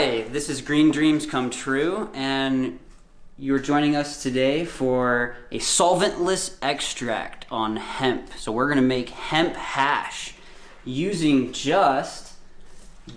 Hi, this is Green Dreams Come True, and you're joining us today for a solventless extract on hemp. So we're gonna make hemp hash using just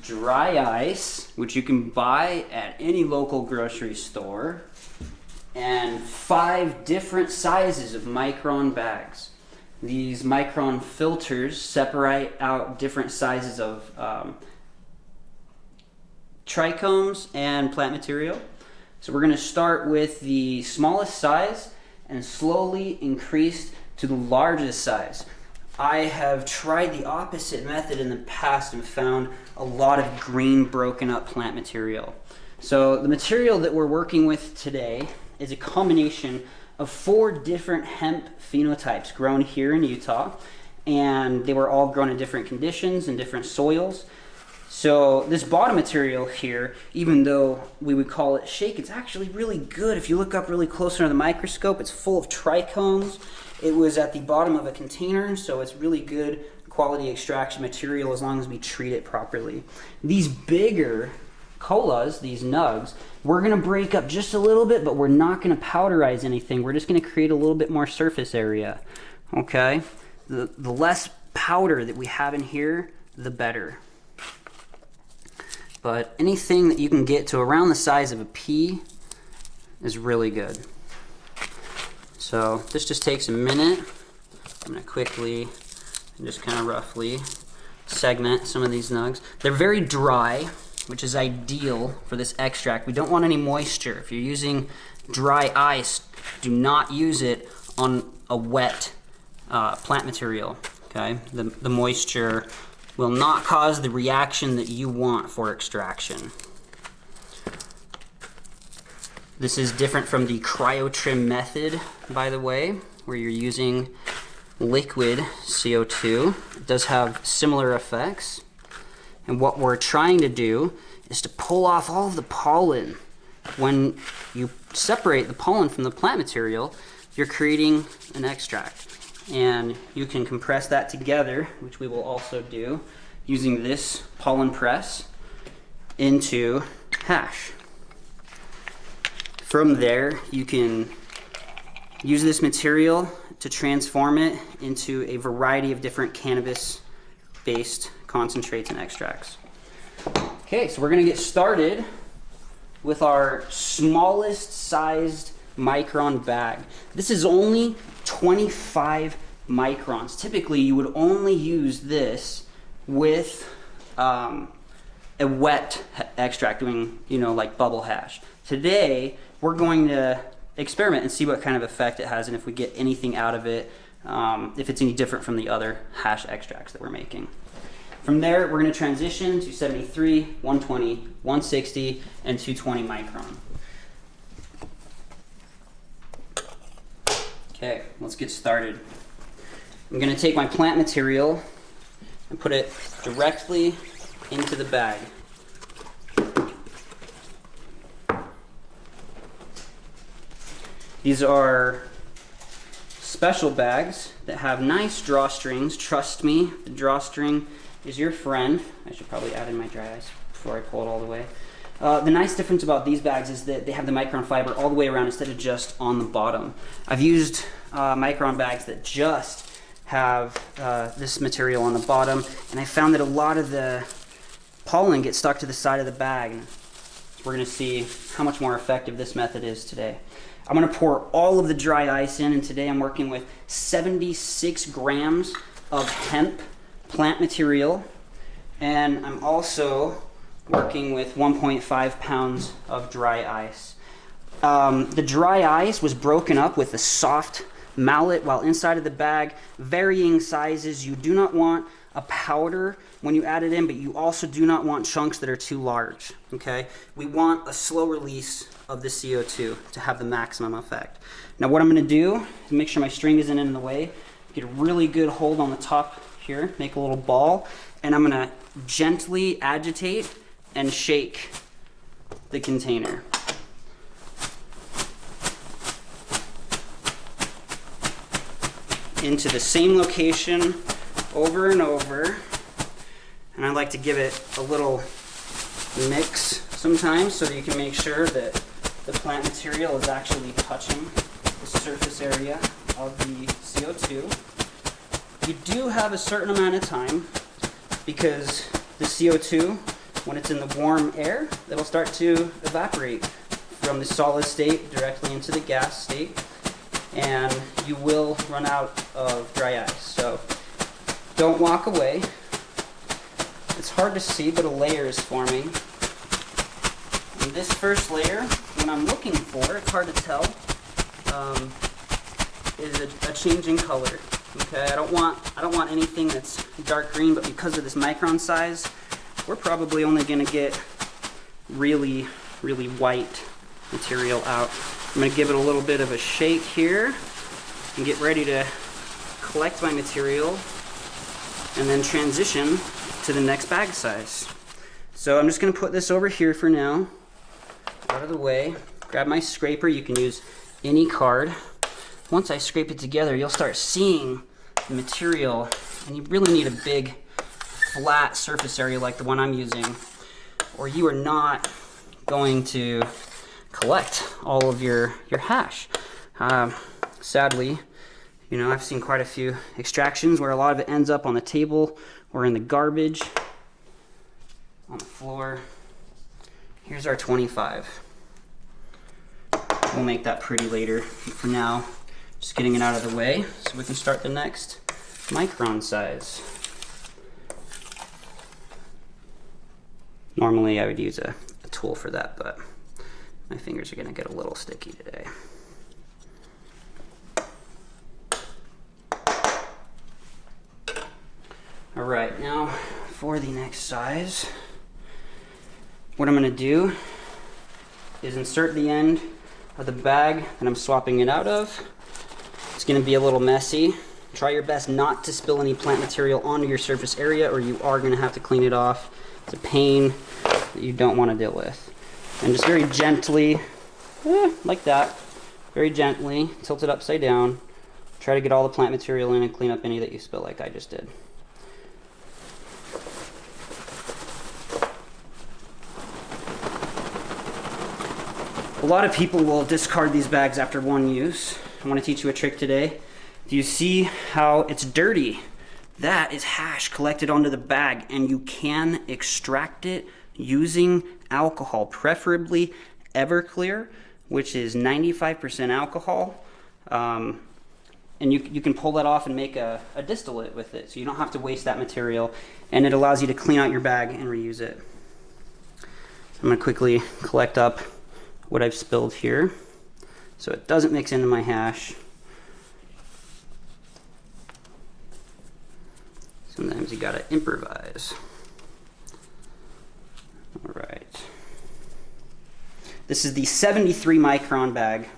dry ice, which you can buy at any local grocery store, and 5 different sizes of micron bags. These micron filters separate out different sizes of trichomes and plant material. So we're going to start with the smallest size and slowly increase to the largest size. I have tried the opposite method in the past and found a lot of green broken up plant material. So the material that we're working with today is a combination of 4 different hemp phenotypes grown here in Utah, and they were all grown in different conditions and different soils. So this bottom material here, even though we would call it shake, it's actually really good. If you look up really close under the microscope, it's full of trichomes. It was at the bottom of a container, so it's really good quality extraction material as long as we treat it properly. These bigger colas, these nugs, we're gonna break up just a little bit, but we're not gonna powderize anything. We're just gonna create a little bit more surface area, okay? The less powder that we have in here, the better. But anything that you can get to around the size of a pea is really good. So this just takes a minute. I'm gonna quickly and just kind of roughly segment some of these nugs. They're very dry, which is ideal for this extract. We don't want any moisture. If you're using dry ice, do not use it on a wet plant material, okay? The moisture will not cause the reaction that you want for extraction. This is different from the cryotrim method, by the way, where you're using liquid CO2. It does have similar effects. And what we're trying to do is to pull off all of the pollen. When you separate the pollen from the plant material, you're creating an extract. And you can compress that together, which we will also do, using this pollen press into hash. From there, you can use this material to transform it into a variety of different cannabis-based concentrates and extracts. Okay, so we're gonna get started with our smallest sized micron bag. This is only 25 microns. Typically, you would only use this with a wet extract, doing, like bubble hash. Today, we're going to experiment and see what kind of effect it has and if we get anything out of it, if it's any different from the other hash extracts that we're making. From there, we're going to transition to 73, 120, 160, and 220 micron. Okay, let's get started. I'm going to take my plant material and put it directly into the bag. These are special bags that have nice drawstrings. Trust me, the drawstring is your friend. I should probably add in my dry ice before I pull it all the way. The nice difference about these bags is that they have the micron fiber all the way around instead of just on the bottom. I've used micron bags that just have this material on the bottom, and I found that a lot of the pollen gets stuck to the side of the bag. We're going to see how much more effective this method is today. I'm going to pour all of the dry ice in, and today I'm working with 76 grams of hemp plant material, and I'm also working with 1.5 pounds of dry ice. The dry ice was broken up with a soft mallet while inside of the bag, varying sizes. You do not want a powder when you add it in, but you also do not want chunks that are too large, okay? We want a slow release of the CO2 to have the maximum effect. Now what I'm gonna do is make sure my string isn't in the way, get a really good hold on the top here, make a little ball, and I'm gonna gently agitate and shake the container. Into the same location over and over, and I like to give it a little mix sometimes so that you can make sure that the plant material is actually touching the surface area of the CO2. You do have a certain amount of time because the CO2, when it's in the warm air, it'll start to evaporate from the solid state directly into the gas state, and you will run out of dry ice. So don't walk away. It's hard to see, but a layer is forming. And this first layer, what I'm looking for, it's hard to tell, is a changing color. Okay, I don't want anything that's dark green, but because of this micron size, we're probably only going to get really, really white material out. I'm going to give it a little bit of a shake here and get ready to collect my material and then transition to the next bag size. So I'm just going to put this over here for now, out of the way. Grab my scraper. You can use any card. Once I scrape it together, you'll start seeing the material, and you really need a big flat surface area like the one I'm using, or you are not going to collect all of your hash. Sadly, you know, I've seen quite a few extractions where a lot of it ends up on the table or in the garbage, on the floor. Here's our 25. We'll make that pretty later. For now, just getting it out of the way so we can start the next micron size. Normally I would use a tool for that, but my fingers are going to get a little sticky today. Alright, now for the next size, what I'm going to do is insert the end of the bag that I'm swapping it out of. It's going to be a little messy. Try your best not to spill any plant material onto your surface area, or you are going to have to clean it off. It's a pain that you don't want to deal with. And just very gently, like that, very gently, tilt it upside down. Try to get all the plant material in and clean up any that you spill like I just did. A lot of people will discard these bags after one use. I want to teach you a trick today. Do you see how it's dirty? That is hash collected onto the bag, and you can extract it using alcohol, preferably Everclear, which is 95% alcohol. And you can pull that off and make a distillate with it, so you don't have to waste that material, and it allows you to clean out your bag and reuse it. So I'm going to quickly collect up what I've spilled here so it doesn't mix into my hash. Sometimes you gotta improvise. All right. This is the 73 micron bag.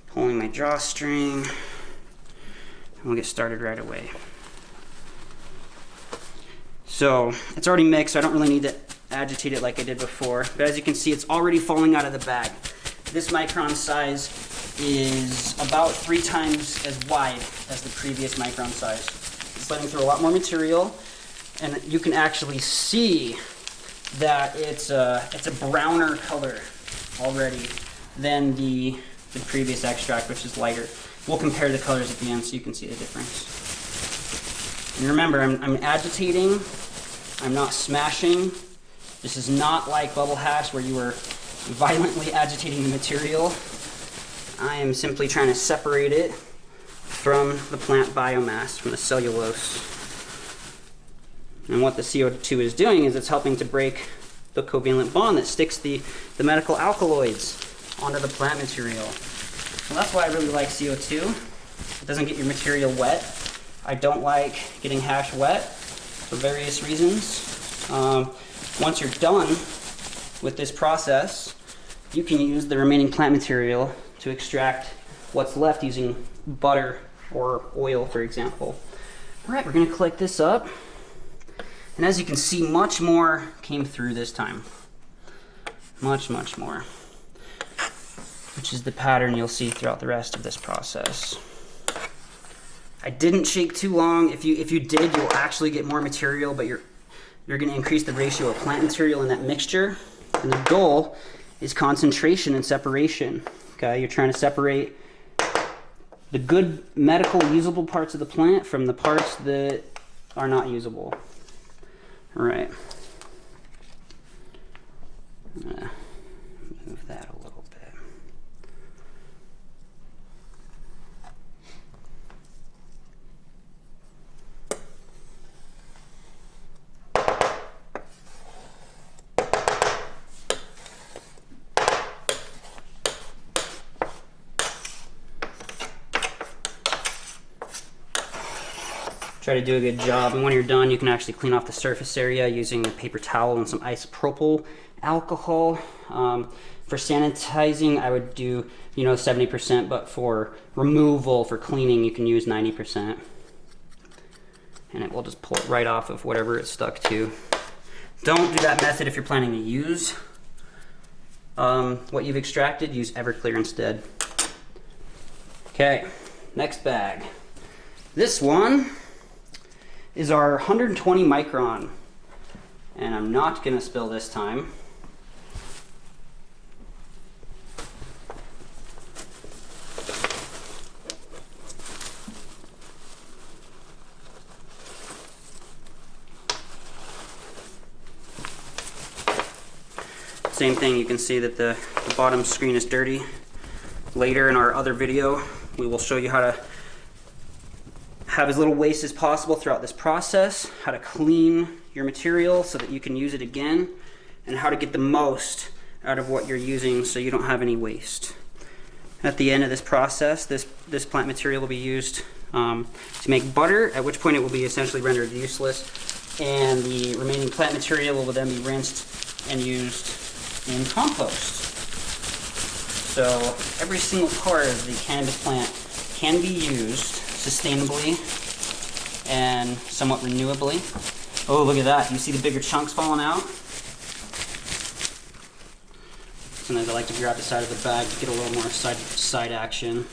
Pulling my drawstring, and we'll get started right away. So it's already mixed, so I don't really need to agitate it like I did before. But as you can see, it's already falling out of the bag. This micron size is about 3 times as wide as the previous micron size. It's letting through a lot more material, and you can actually see that it's a browner color already than the previous extract, which is lighter. We'll compare the colors at the end so you can see the difference. And remember, I'm agitating, I'm not smashing. This is not like bubble hash where you are violently agitating the material. I am simply trying to separate it from the plant biomass, from the cellulose. And what the CO2 is doing is it's helping to break the covalent bond that sticks the medical alkaloids onto the plant material. So that's why I really like CO2. It doesn't get your material wet. I don't like getting hash wet for various reasons. Once you're done with this process, you can use the remaining plant material to extract what's left using butter or oil, for example. All right, we're going to collect this up. And as you can see, much more came through this time. Much more. Which is the pattern you'll see throughout the rest of this process. I didn't shake too long. If you did, you'll actually get more material, but you're going to increase the ratio of plant material in that mixture. And the goal is concentration and separation. Okay, you're trying to separate the good medical usable parts of the plant from the parts that are not usable. All right. I'm gonna move that a little bit. Try to do a good job, and when you're done you can actually clean off the surface area using a paper towel and some isopropyl alcohol. For sanitizing I would do 70%, but for removal, for cleaning, you can use 90%, and it will just pull it right off of whatever it's stuck to. Don't do that method if you're planning to use what you've extracted. Use Everclear instead. Okay, next bag. This one is our 120 micron, and I'm not gonna spill this time. Same thing, you can see that the bottom screen is dirty. Later in our other video, we will show you how to have as little waste as possible throughout this process, how to clean your material so that you can use it again, and how to get the most out of what you're using so you don't have any waste. At the end of this process, this plant material will be used to make butter, at which point it will be essentially rendered useless, and the remaining plant material will then be rinsed and used in compost. So every single part of the cannabis plant can be used sustainably and somewhat renewably. Oh, look at that. You see the bigger chunks falling out? Sometimes I like to grab the side of the bag to get a little more side action.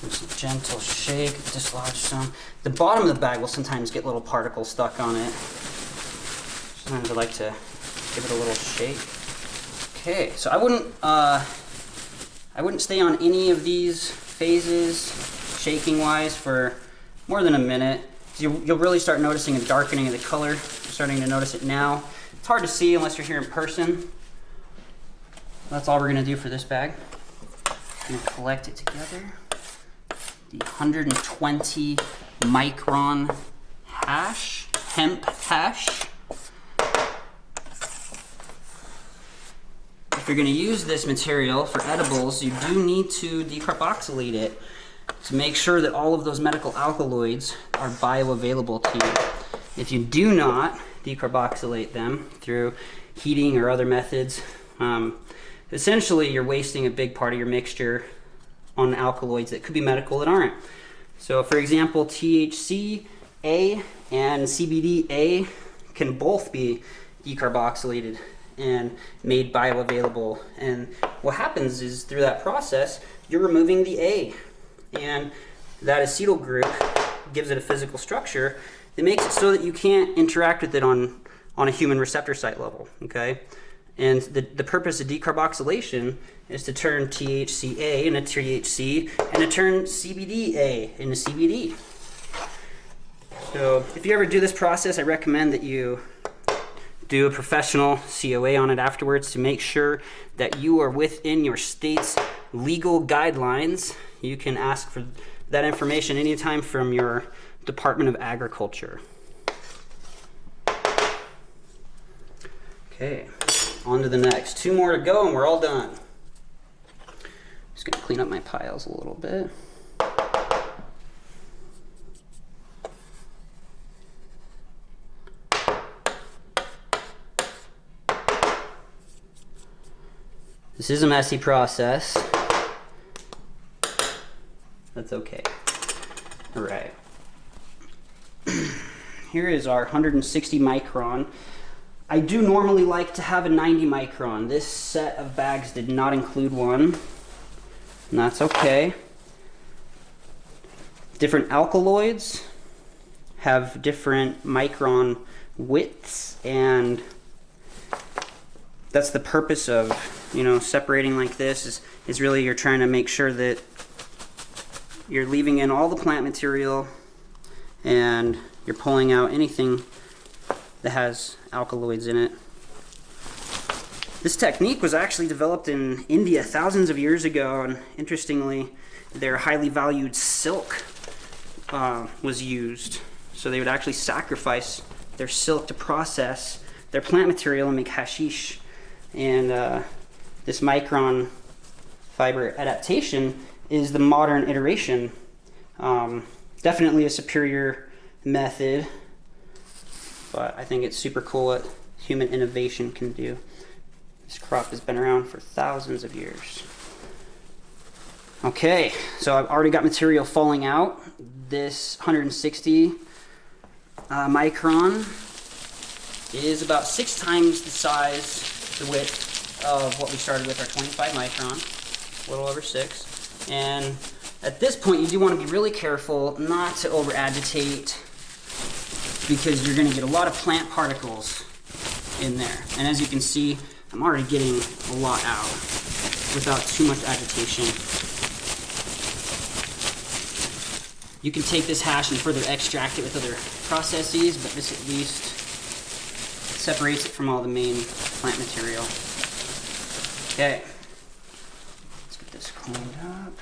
Just a gentle shake, dislodge some. The bottom of the bag will sometimes get little particles stuck on it. Sometimes I like to give it a little shake. Okay, so I wouldn't stay on any of these phases, shaking wise, for more than a minute. You'll really start noticing a darkening of the color. You're starting to notice it now. It's hard to see unless you're here in person. That's all we're gonna do for this bag. I'm gonna collect it together. The 120 micron hash, hemp hash. If you're going to use this material for edibles, you do need to decarboxylate it to make sure that all of those medical alkaloids are bioavailable to you. If you do not decarboxylate them through heating or other methods, essentially you're wasting a big part of your mixture on alkaloids that could be medical that aren't. So for example, THC-A and CBD-A can both be decarboxylated and made bioavailable. And what happens is through that process, you're removing the A. And that acetyl group gives it a physical structure that makes it so that you can't interact with it on a human receptor site level, okay? And the purpose of decarboxylation is to turn THC-A into THC and to turn CBD-A into CBD. So if you ever do this process, I recommend that you do a professional COA on it afterwards to make sure that you are within your state's legal guidelines. You can ask for that information anytime from your Department of Agriculture. Okay, on to the next. 2 more to go and we're all done. Just gonna clean up my piles a little bit. This is a messy process. That's okay. All right. Here is our 160 micron. I do normally like to have a 90 micron. This set of bags did not include one, and that's okay. Different alkaloids have different micron widths, and that's the purpose of, you know, separating like this is really you're trying to make sure that you're leaving in all the plant material and you're pulling out anything that has alkaloids in it. This technique was actually developed in India thousands of years ago, and interestingly, their highly valued silk was used. So they would actually sacrifice their silk to process their plant material and make hashish. And this micron fiber adaptation is the modern iteration. Definitely a superior method, but I think it's super cool what human innovation can do. This crop has been around for thousands of years. Okay, so I've already got material falling out. This 160 micron is about 6 times the size, the width of what we started with our 25 micron, a little over 6. And at this point, you do want to be really careful not to over agitate, because you're going to get a lot of plant particles in there. And as you can see, I'm already getting a lot out without too much agitation. You can take this hash and further extract it with other processes, but this at least separates it from all the main plant material. Okay, let's get this cleaned up.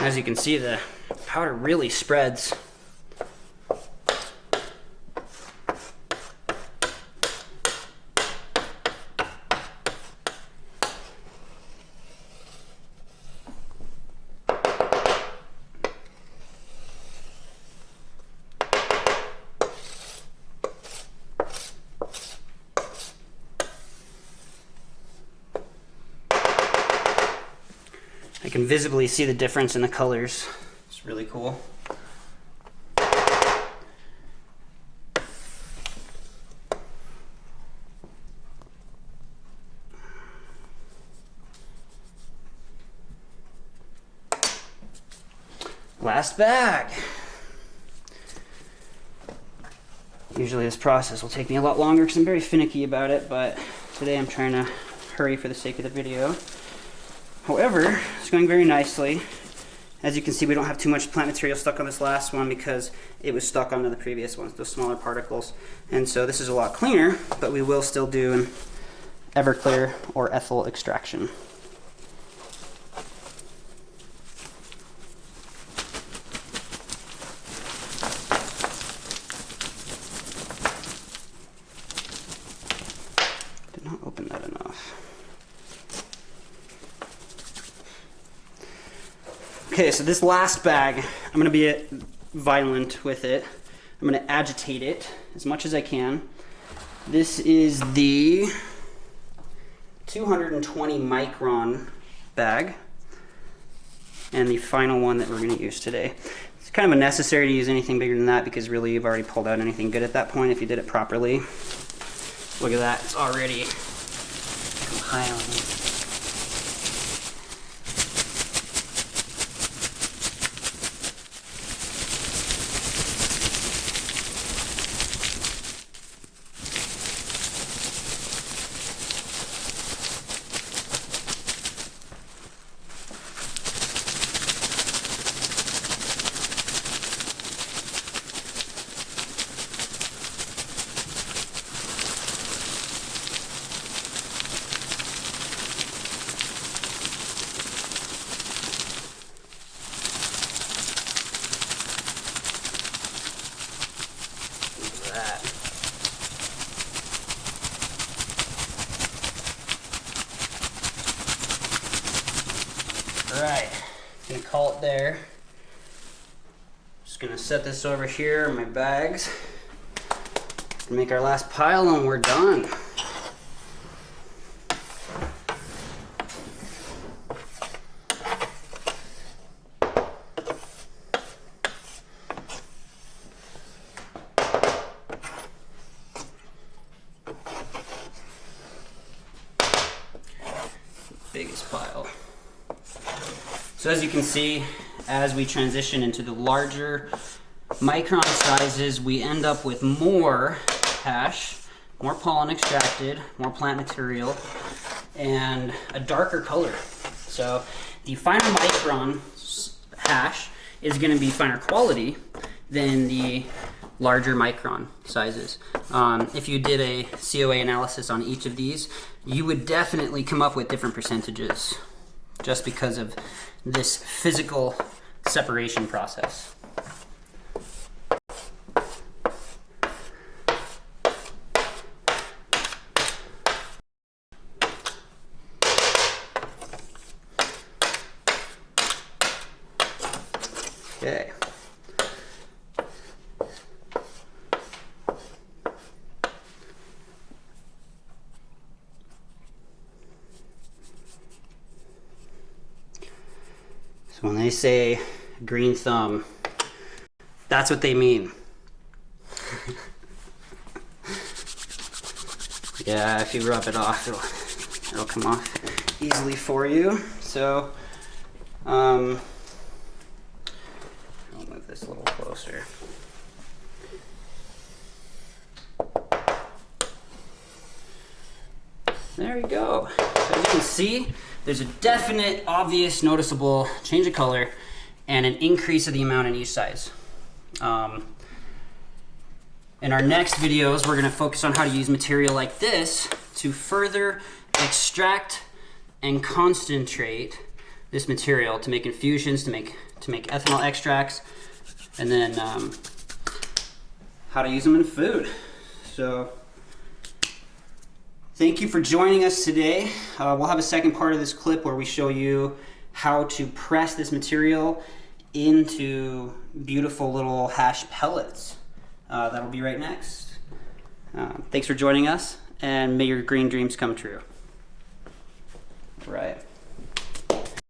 As you can see, the powder really spreads. I can visibly see the difference in the colors. It's really cool. Last bag. Usually this process will take me a lot longer because I'm very finicky about it, but today I'm trying to hurry for the sake of the video. However, it's going very nicely. As you can see, we don't have too much plant material stuck on this last one because it was stuck onto the previous ones, those smaller particles. And so this is a lot cleaner, but we will still do an Everclear or ethyl extraction. Did not open that enough. Okay, so this last bag, I'm going to be violent with it. I'm going to agitate it as much as I can. This is the 220 micron bag, and the final one that we're going to use today. It's kind of unnecessary to use anything bigger than that because really you've already pulled out anything good at that point if you did it properly. Look at that, it's already compiling. Alright, gonna call it there. Just gonna set this over here in my bags. Make our last pile and we're done. So as you can see, as we transition into the larger micron sizes, we end up with more hash, more pollen extracted, more plant material, and a darker color. So the finer micron hash is going to be finer quality than the larger micron sizes. If you did a COA analysis on each of these, you would definitely come up with different percentages just because of this physical separation process. Okay. So when they say green thumb, that's what they mean. Yeah, if you rub it off, it'll come off easily for you. So, I'll move this a little closer. There you go. So as you can see, there's a definite, obvious, noticeable change of color and an increase of the amount in each size. In our next videos, we're gonna focus on how to use material like this to further extract and concentrate this material to make infusions, to make ethanol extracts, and then how to use them in food. So thank you for joining us today. We'll have a second part of this clip where we show you how to press this material into beautiful little hash pellets. That'll be right next. Thanks for joining us, and may your green dreams come true. Right.